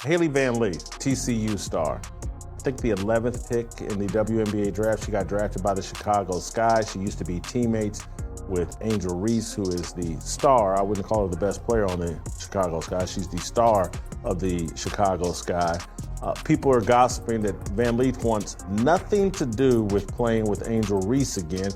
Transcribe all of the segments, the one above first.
Hailey Van Lith, TCU star. I think the 11th pick in the WNBA draft. She got drafted by the Chicago Sky. She used to be teammates with Angel Reese, who is the star. I wouldn't call her the best player on the Chicago Sky. She's the star of the Chicago Sky. People are gossiping that Van Lith wants nothing to do with playing with Angel Reese again.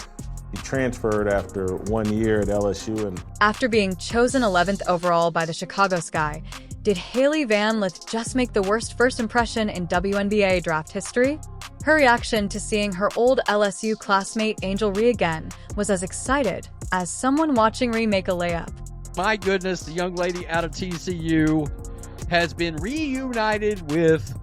He transferred after 1 year at LSU. After being chosen 11th overall by the Chicago Sky, did Hailey Van Lith just make the worst first impression in WNBA draft history? Her reaction to seeing her old LSU classmate Angel Reese again was as excited as someone watching Reese make a layup. My goodness, the young lady out of TCU has been reunited with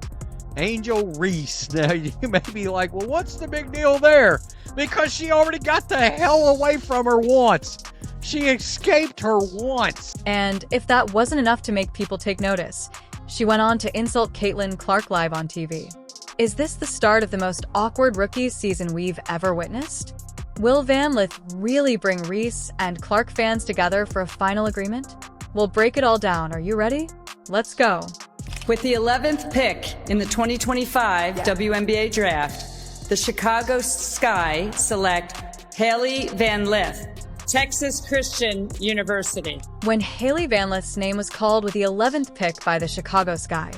Angel Reese. Now, you may be like, well, what's the big deal there? Because she already got the hell away from her once. She escaped her once. And if that wasn't enough to make people take notice, she went on to insult Caitlin Clark live on TV. Is this the start of the most awkward rookie season we've ever witnessed? Will Van Lith really bring Reese and Clark fans together for a final agreement? We'll break it all down. Are you ready? Let's go. With the 11th pick in the 2025 WNBA draft, the Chicago Sky select Hailey Van Lith, Texas Christian University. When Hailey Van Lith's name was called with the 11th pick by the Chicago Sky,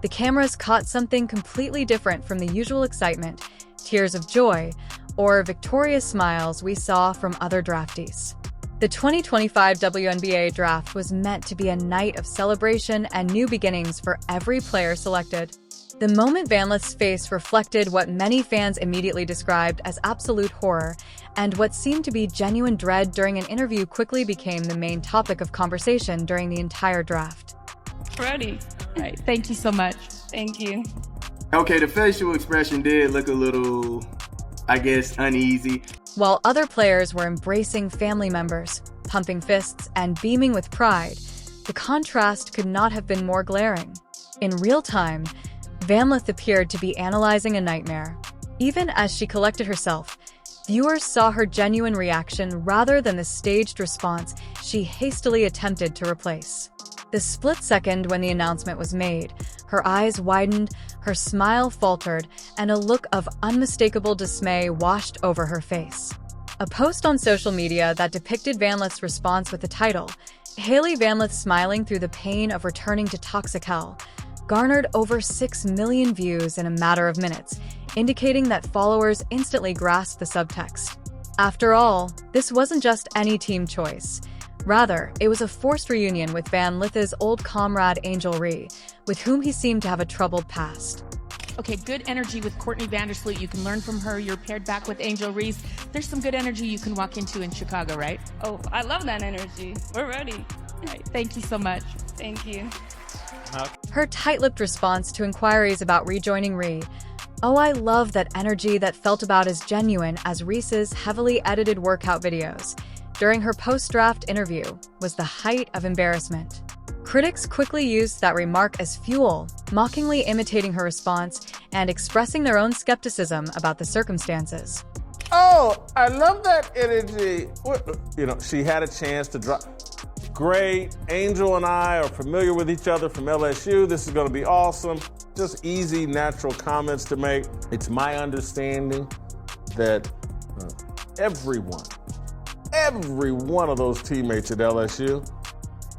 the cameras caught something completely different from the usual excitement, tears of joy, or victorious smiles we saw from other draftees. The 2025 WNBA draft was meant to be a night of celebration and new beginnings for every player selected. The moment Van Lith's face reflected what many fans immediately described as absolute horror, and what seemed to be genuine dread during an interview quickly became the main topic of conversation during the entire draft. Ready. All right, thank you so much. Thank you. Okay, the facial expression did look a little, I guess, uneasy. While other players were embracing family members, pumping fists, and beaming with pride, the contrast could not have been more glaring. In real time, Van Lith appeared to be analyzing a nightmare. Even as she collected herself, viewers saw her genuine reaction rather than the staged response she hastily attempted to replace. The split second when the announcement was made, her eyes widened, her smile faltered, and a look of unmistakable dismay washed over her face. A post on social media that depicted Van Lith's response with the title, "Hailey Van Lith Smiling Through the Pain of Returning to Toxic Hell," garnered over 6 million views in a matter of minutes, indicating that followers instantly grasped the subtext. After all, this wasn't just any team choice. Rather, it was a forced reunion with Van Lith's old comrade Angel Reese, with whom he seemed to have a troubled past. Okay, good energy with Courtney Vandersloot. You can learn from her. You're paired back with Angel Reese. There's some good energy you can walk into in Chicago, right? Oh, I love that energy. We're ready. All right, thank you so much. Thank you. Her tight-lipped response to inquiries about rejoining Reese. "Oh, I love that energy that felt about as genuine as Reese's heavily edited workout videos," during her post-draft interview, was the height of embarrassment. Critics quickly used that remark as fuel, mockingly imitating her response and expressing their own skepticism about the circumstances. Oh, I love that energy. She had a chance to drop. Great. Angel and I are familiar with each other from LSU. This is going to be awesome. Just easy, natural comments to make. It's my understanding that every one of those teammates at LSU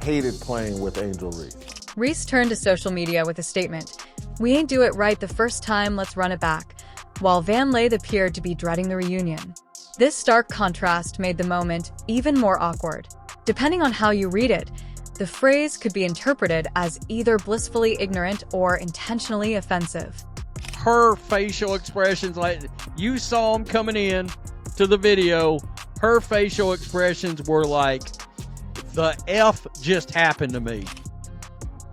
hated playing with Angel Reese. Reese turned to social media with a statement, "We ain't do it right the first time, let's run it back," while Van Lith appeared to be dreading the reunion. This stark contrast made the moment even more awkward. Depending on how you read it, the phrase could be interpreted as either blissfully ignorant or intentionally offensive. Her facial expressions, like you saw them coming in to the video, her facial expressions were like, the F just happened to me.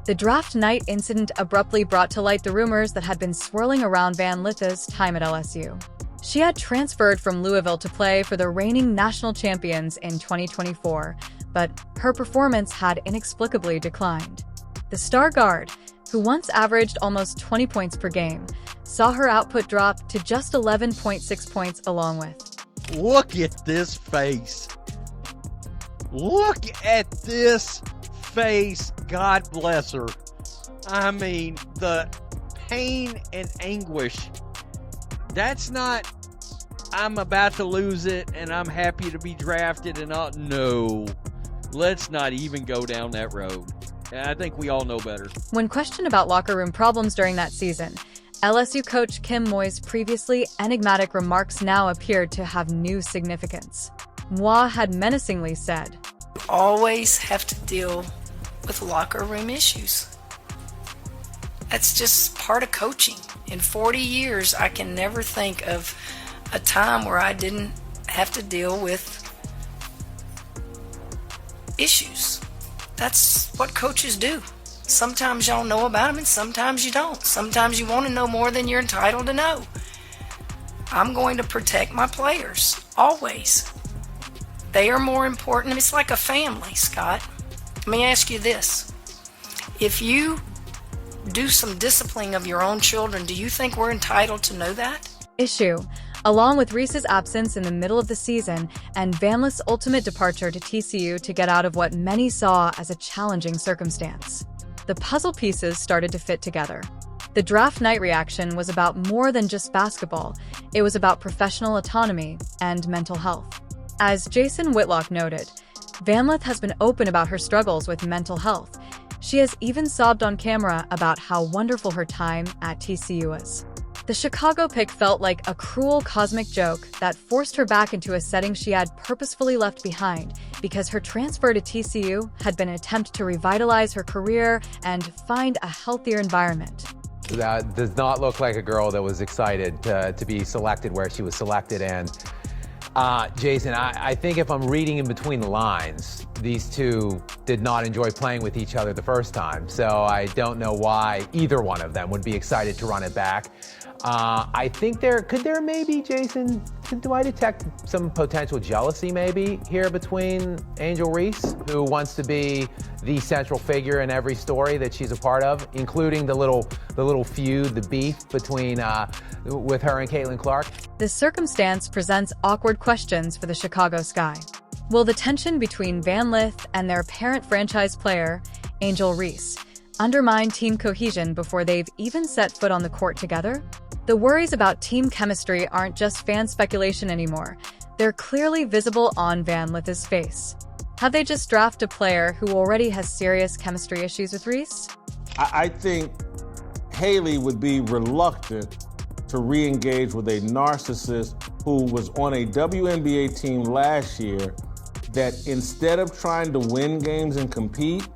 The draft night incident abruptly brought to light the rumors that had been swirling around Van Lith's time at LSU. She had transferred from Louisville to play for the reigning national champions in 2024, but her performance had inexplicably declined. The star guard, who once averaged almost 20 points per game, saw her output drop to just 11.6 points along with. Look at this face. Look at this face. God bless her. I mean, the pain and anguish. That's not, I'm about to lose it and I'm happy to be drafted and all. No, let's not even go down that road. I think we all know better. When questioned about locker room problems during that season, LSU coach Kim Moy's previously enigmatic remarks now appeared to have new significance. Moi had menacingly said, "You always have to deal with locker room issues. That's just part of coaching. In 40 years, I can never think of a time where I didn't have to deal with issues. That's what coaches do. Sometimes y'all know about them and sometimes you don't. Sometimes you want to know more than you're entitled to know. I'm going to protect my players, always. They are more important. It's like a family, Scott. Let me ask you this. If you do some disciplining of your own children, do you think we're entitled to know that?" Issue, along with Reese's absence in the middle of the season and Van Lith's ultimate departure to TCU to get out of what many saw as a challenging circumstance. The puzzle pieces started to fit together. The draft night reaction was about more than just basketball. It was about professional autonomy and mental health. As Jason Whitlock noted, Van Lith has been open about her struggles with mental health. She has even sobbed on camera about how wonderful her time at TCU was. The Chicago pick felt like a cruel cosmic joke that forced her back into a setting she had purposefully left behind because her transfer to TCU had been an attempt to revitalize her career and find a healthier environment. That does not look like a girl that was excited to be selected where she was selected. And Jason, I think if I'm reading in between the lines, these two did not enjoy playing with each other the first time. So I don't know why either one of them would be excited to run it back. I think could there maybe, Jason, do I detect some potential jealousy maybe here between Angel Reese, who wants to be the central figure in every story that she's a part of, including the little feud, the beef between with her and Caitlin Clark? This circumstance presents awkward questions for the Chicago Sky. Will the tension between Van Lith and their parent franchise player, Angel Reese, undermine team cohesion before they've even set foot on the court together? The worries about team chemistry aren't just fan speculation anymore. They're clearly visible on Van Lith's face. Have they just drafted a player who already has serious chemistry issues with Reese? I think Hailey would be reluctant to re-engage with a narcissist who was on a WNBA team last year that instead of trying to win games and compete,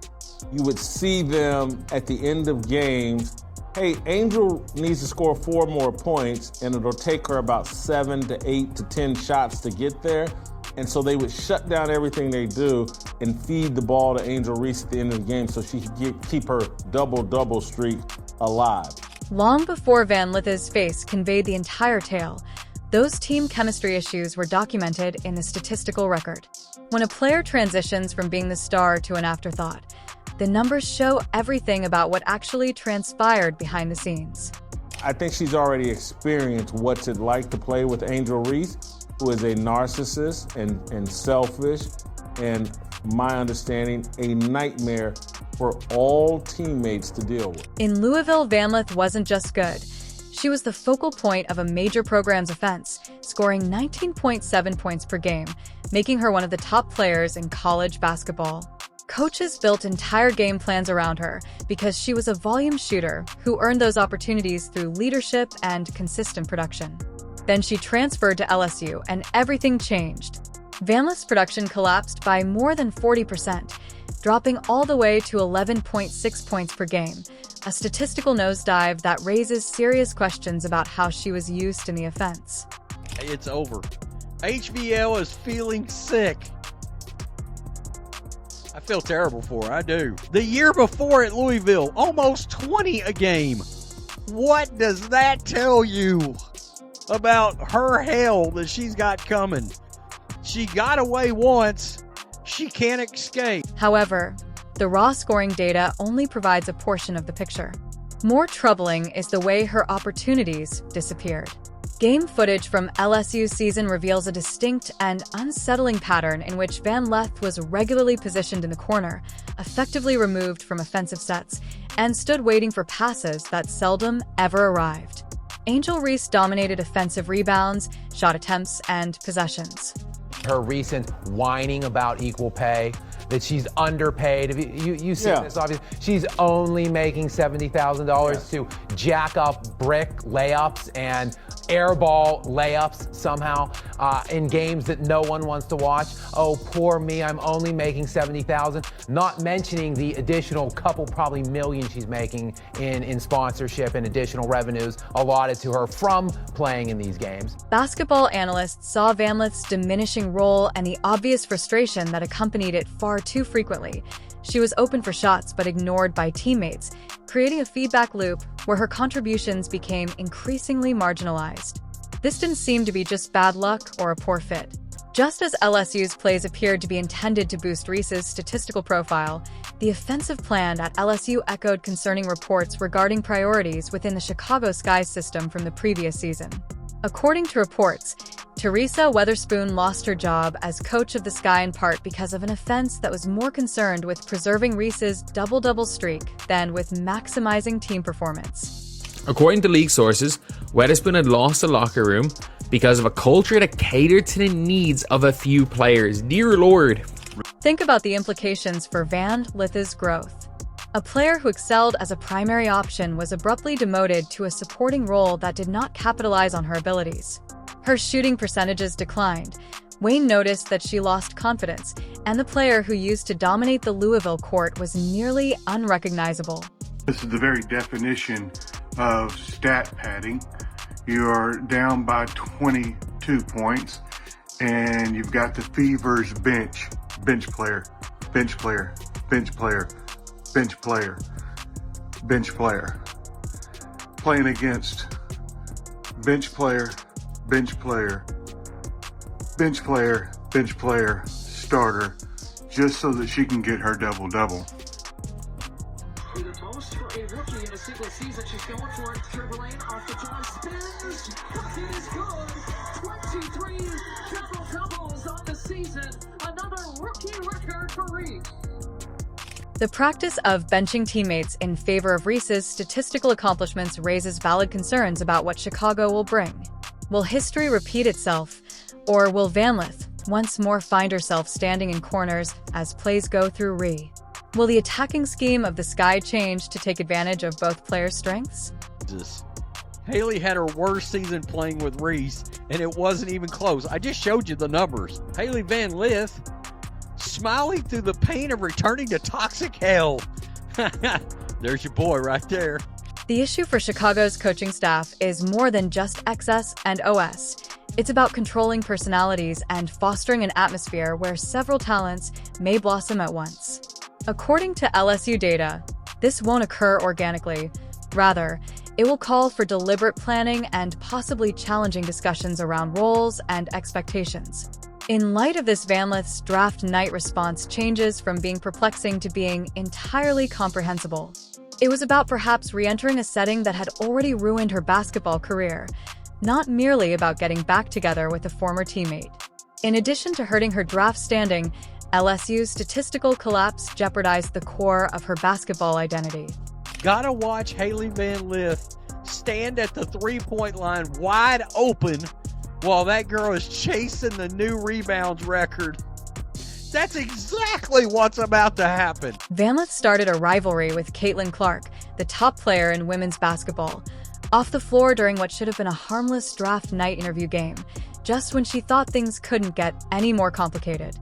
you would see them at the end of games, hey, Angel needs to score 4 more points and it'll take her about 7 to 8 to 10 shots to get there. And so they would shut down everything they do and feed the ball to Angel Reese at the end of the game so she could keep her double-double streak alive. Long before Van Lith's face conveyed the entire tale, those team chemistry issues were documented in the statistical record. When a player transitions from being the star to an afterthought, the numbers show everything about what actually transpired behind the scenes. I think she's already experienced what's it like to play with Angel Reese, who is a narcissist and selfish, and my understanding, a nightmare for all teammates to deal with. In Louisville, Van Lith wasn't just good. She was the focal point of a major program's offense, scoring 19.7 points per game, making her one of the top players in college basketball. Coaches built entire game plans around her because she was a volume shooter who earned those opportunities through leadership and consistent production. Then she transferred to LSU and everything changed. Van Lith's production collapsed by more than 40%, dropping all the way to 11.6 points per game, a statistical nosedive that raises serious questions about how she was used in the offense. It's over. HVL is feeling sick. I feel terrible for her, I do. The year before at Louisville, almost 20 a game. What does that tell you about her hell that she's got coming? She got away once. She can't escape. However, the raw scoring data only provides a portion of the picture. More troubling is the way her opportunities disappeared. Game footage from LSU's season reveals a distinct and unsettling pattern in which Van Lith was regularly positioned in the corner, effectively removed from offensive sets, and stood waiting for passes that seldom ever arrived. Angel Reese dominated offensive rebounds, shot attempts, and possessions. Her recent whining about equal pay, that she's underpaid. You see this, obviously. She's only making $70,000 to jack up brick layups and airball layups somehow in games that no one wants to watch. Oh, poor me, I'm only making $70,000. Not mentioning the additional couple, probably million she's making in sponsorship and additional revenues allotted to her from playing in these games. Basketball analysts saw Van Lith's diminishing role and the obvious frustration that accompanied it far too frequently. She was open for shots but ignored by teammates, creating a feedback loop where her contributions became increasingly marginalized. This didn't seem to be just bad luck or a poor fit. Just as LSU's plays appeared to be intended to boost Reese's statistical profile, the offensive plan at LSU echoed concerning reports regarding priorities within the Chicago Sky system from the previous season. According to reports, Teresa Weatherspoon lost her job as coach of the Sky in part because of an offense that was more concerned with preserving Reese's double-double streak than with maximizing team performance. According to league sources, Weatherspoon had lost the locker room because of a culture that catered to the needs of a few players. Dear Lord. Think about the implications for Van Lith's growth. A player who excelled as a primary option was abruptly demoted to a supporting role that did not capitalize on her abilities. Her shooting percentages declined. Wayne noticed that she lost confidence, and the player who used to dominate the Louisville court was nearly unrecognizable. This is the very definition of stat padding. You are down by 22 points, and you've got the Fever's bench player, bench player, bench player, bench player, bench player, playing against bench player, bench player, bench player, bench player, starter, just so that she can get her double-double. The most for a rookie in a single season. She's going for it, dribbling off the drive, spins, it is good. 23 triple doubles on the season. Another rookie record for Reese. The practice of benching teammates in favor of Reese's statistical accomplishments raises valid concerns about what Chicago will bring. Will history repeat itself, or will Van Lith once more find herself standing in corners as plays go through Ree? Will the attacking scheme of the Sky change to take advantage of both players' strengths? Hailey had her worst season playing with Reese, and it wasn't even close. I just showed you the numbers. Hailey Van Lith smiling through the pain of returning to toxic hell. There's your boy right there. The issue for Chicago's coaching staff is more than just XS and OS. It's about controlling personalities and fostering an atmosphere where several talents may blossom at once. According to LSU data, this won't occur organically. Rather, it will call for deliberate planning and possibly challenging discussions around roles and expectations. In light of this, Van Lith's draft night response changes from being perplexing to being entirely comprehensible. It was about perhaps re-entering a setting that had already ruined her basketball career, not merely about getting back together with a former teammate. In addition to hurting her draft standing, LSU's statistical collapse jeopardized the core of her basketball identity. Gotta watch Hailey Van Lith stand at the three-point line wide open while that girl is chasing the new rebounds record. That's exactly what's about to happen. Van Lith started a rivalry with Caitlin Clark, the top player in women's basketball, off the floor during what should have been a harmless draft night interview game, just when she thought things couldn't get any more complicated.